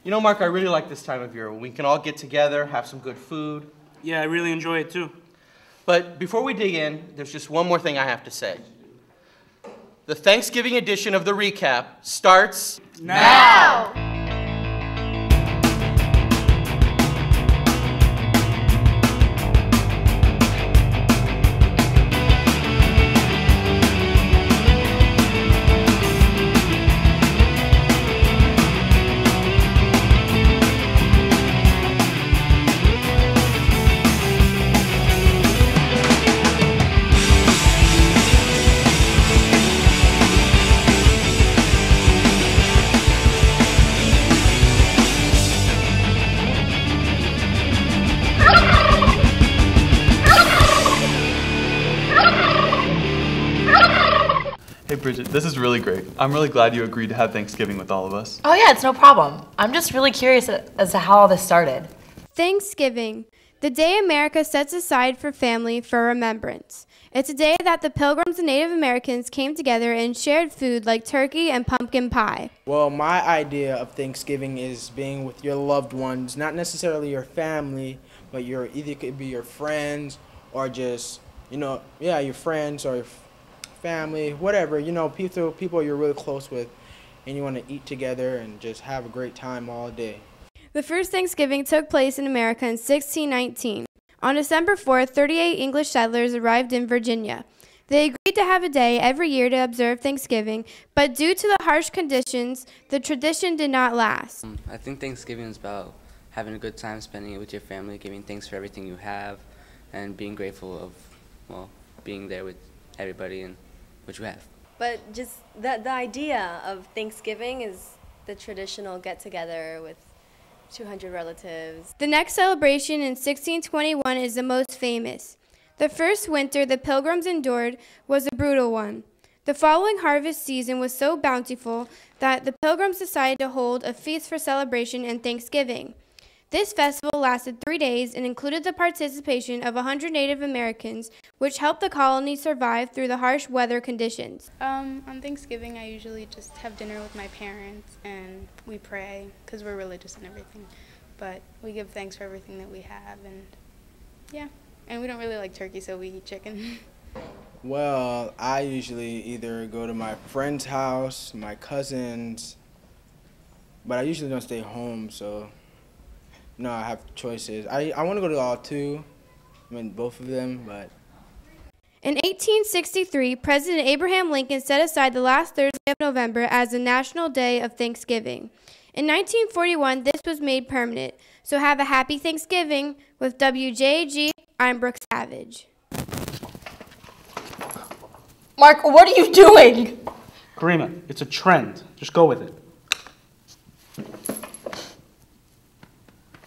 You know, Mark, I really like this time of year when we can all get together, have some good food. Yeah, I really enjoy it too. But before we dig in, there's just one more thing I have to say. The Thanksgiving edition of The Recap starts now! Hey Bridget, this is really great. I'm really glad you agreed to have Thanksgiving with all of us. Oh yeah, it's no problem. I'm just really curious as to how all this started. Thanksgiving, the day America sets aside for family for remembrance. It's a day that the Pilgrims and Native Americans came together and shared food like turkey and pumpkin pie. Well, my idea of Thanksgiving is being with your loved ones, not necessarily your family, but either could be your friends or just, your friends or your family, whatever, people you're really close with, and you want to eat together and just have a great time all day. The first Thanksgiving took place in America in 1619. On December 4th, 38 English settlers arrived in Virginia. They agreed to have a day every year to observe Thanksgiving, but due to the harsh conditions, the tradition did not last. I think Thanksgiving is about having a good time, spending it with your family, giving thanks for everything you have, and being grateful of, being there with everybody and what you have. But just the idea of Thanksgiving is the traditional get-together with 200 relatives. The next celebration in 1621 is the most famous. The first winter the Pilgrims endured was a brutal one. The following harvest season was so bountiful that the Pilgrims decided to hold a feast for celebration and Thanksgiving. This festival lasted 3 days and included the participation of 100 Native Americans, which helped the colony survive through the harsh weather conditions. On Thanksgiving, I usually just have dinner with my parents and we pray because we're religious and everything. But we give thanks for everything that we have, and yeah. And we don't really like turkey, so we eat chicken. Well, I usually either go to my friend's house, my cousin's, but I usually don't stay home, so no, I have choices. I want to go to all two, both of them, but. In 1863, President Abraham Lincoln set aside the last Thursday of November as the National Day of Thanksgiving. In 1941, this was made permanent. So have a happy Thanksgiving. With WJAG, I'm Brooke Savage. Mark, what are you doing? Karima, it's a trend. Just go with it.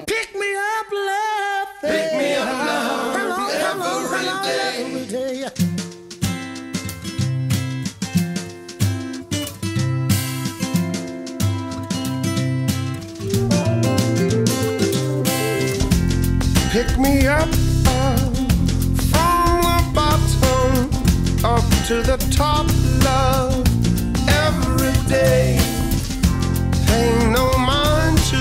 Pick me up, love. Pick me up, love. Every day. Pick me up from the bottom up to the top, love. Every day. Pay no mind to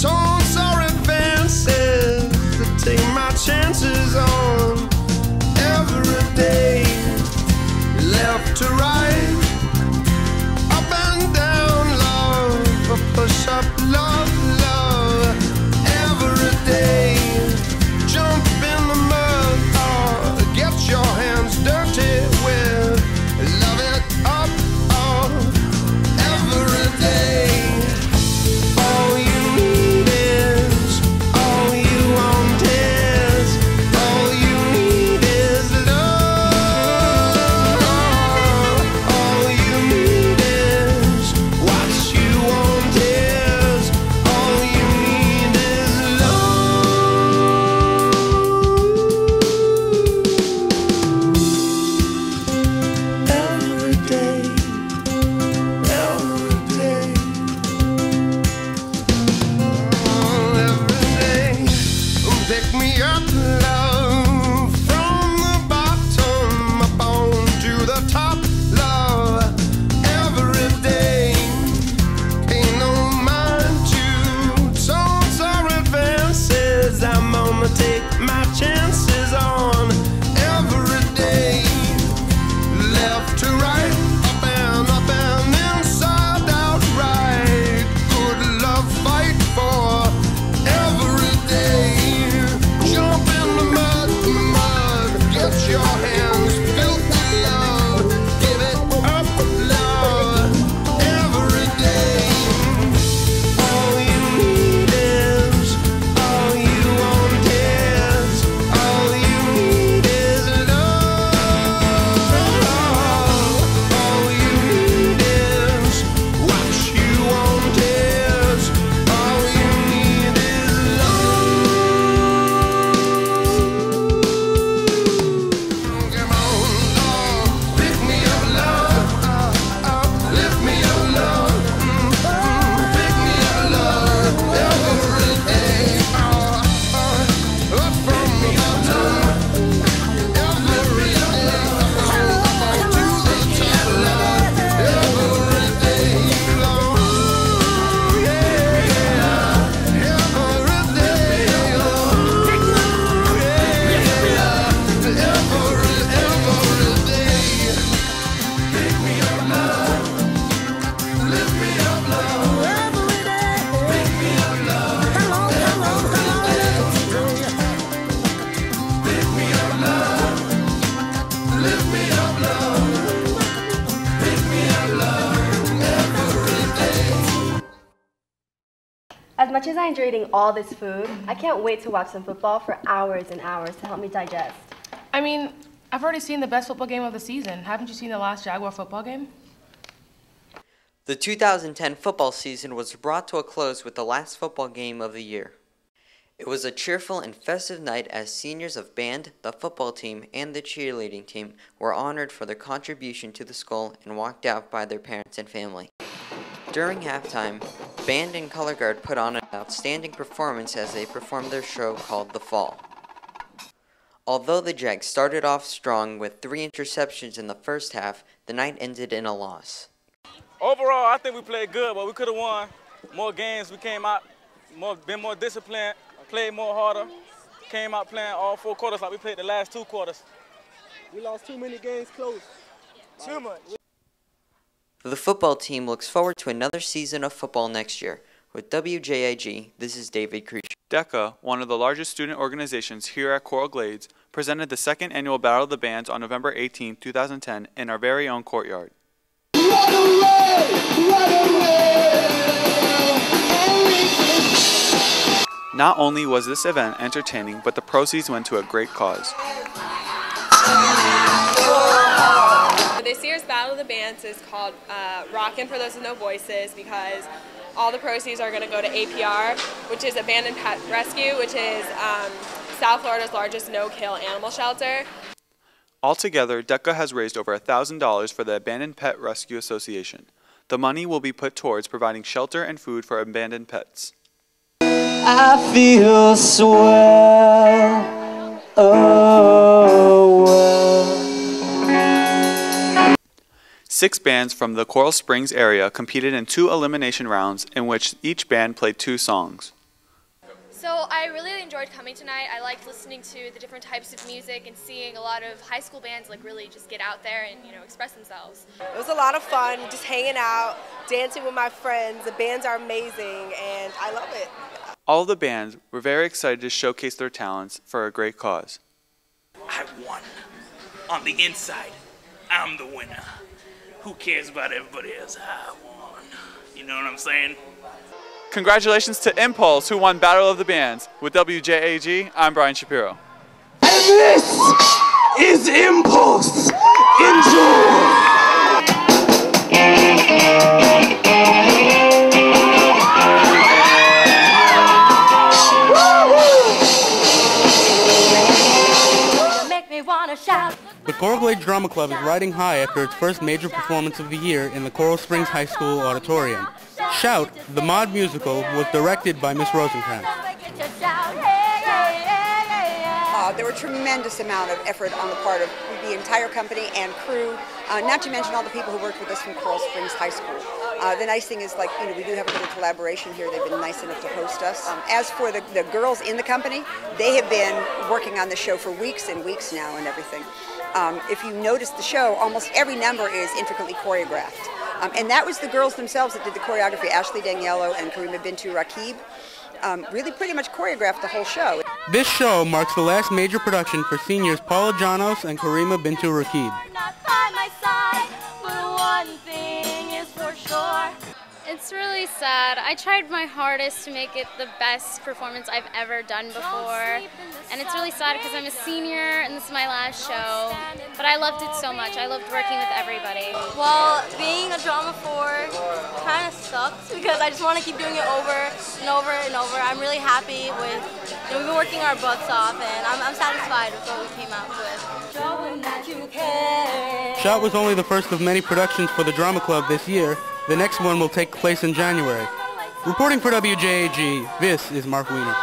taunts or advances to take my chances on. Every day, left to right, up and down, love, a push up, love, love. Every day, jump in the mud or get your hands dirty with, love it up, every day. As much as I enjoy eating all this food, I can't wait to watch some football for hours and hours to help me digest. I mean, I've already seen the best football game of the season. Haven't you seen the last Jaguar football game? The 2010 football season was brought to a close with the last football game of the year. It was a cheerful and festive night as seniors of band, the football team, and the cheerleading team were honored for their contribution to the school and walked out by their parents and family. During halftime, band and color guard put on an outstanding performance as they performed their show called The Fall. Although the Jags started off strong with 3 interceptions in the first half, the night ended in a loss. Overall, I think we played good, but we could have won more games. We came out, been more disciplined, played more harder, came out playing all 4 quarters like we played the last 2 quarters. We lost too many games close. Too much. The football team looks forward to another season of football next year. With WJAG, this is David Creech. DECA, one of the largest student organizations here at Coral Glades, presented the second annual Battle of the Bands on November 18, 2010 in our very own courtyard. Not only was this event entertaining, but the proceeds went to a great cause. This year's Battle of the Bands is called Rockin' for Those with No Voices because all the proceeds are going to go to APR, which is Abandoned Pet Rescue, which is South Florida's largest no-kill animal shelter. Altogether, DECA has raised over $1,000 for the Abandoned Pet Rescue Association. The money will be put towards providing shelter and food for abandoned pets. I feel swell, oh well. 6 bands from the Coral Springs area competed in 2 elimination rounds in which each band played 2 songs. So I really enjoyed coming tonight. I liked listening to the different types of music and seeing a lot of high school bands like really just get out there and, express themselves. It was a lot of fun, just hanging out, dancing with my friends. The bands are amazing and I love it. All of the bands were very excited to showcase their talents for a great cause. I won. On the inside, I'm the winner. Who cares about everybody else? I won. You know what I'm saying? Congratulations to Impulse, who won Battle of the Bands. With WJAG, I'm Brian Shapiro. And this is Impulse. Enjoy. The Coral Glades Drama Club is riding high after its first major performance of the year in the Coral Springs High School Auditorium. Shout, the Mod musical, was directed by Miss Rosencrantz. There were a tremendous amount of effort on the part of the entire company and crew, not to mention all the people who worked with us from Coral Springs High School. The nice thing is, we do have a little collaboration here. They've been nice enough to host us. As for the girls in the company, they have been working on the show for weeks and weeks now and everything. If you notice the show, almost every number is intricately choreographed. And that was the girls themselves that did the choreography. Ashley Daniello and Karima Bintu Rakib really pretty much choreographed the whole show. This show marks the last major production for seniors Paula Janos and Karima Bintu Rakib. It's really sad. I tried my hardest to make it the best performance I've ever done before. And it's really sad because I'm a senior and this is my last show. But I loved it so much. I loved working with everybody. Well, being a drama 4 kind of sucks because I just want to keep doing it over and over and over. I'm really happy with, we've been working our butts off and I'm satisfied with what we came out with. Shout was only the first of many productions for the Drama Club this year. The next one will take place in January. Reporting for WJAG, this is Mark Wiener.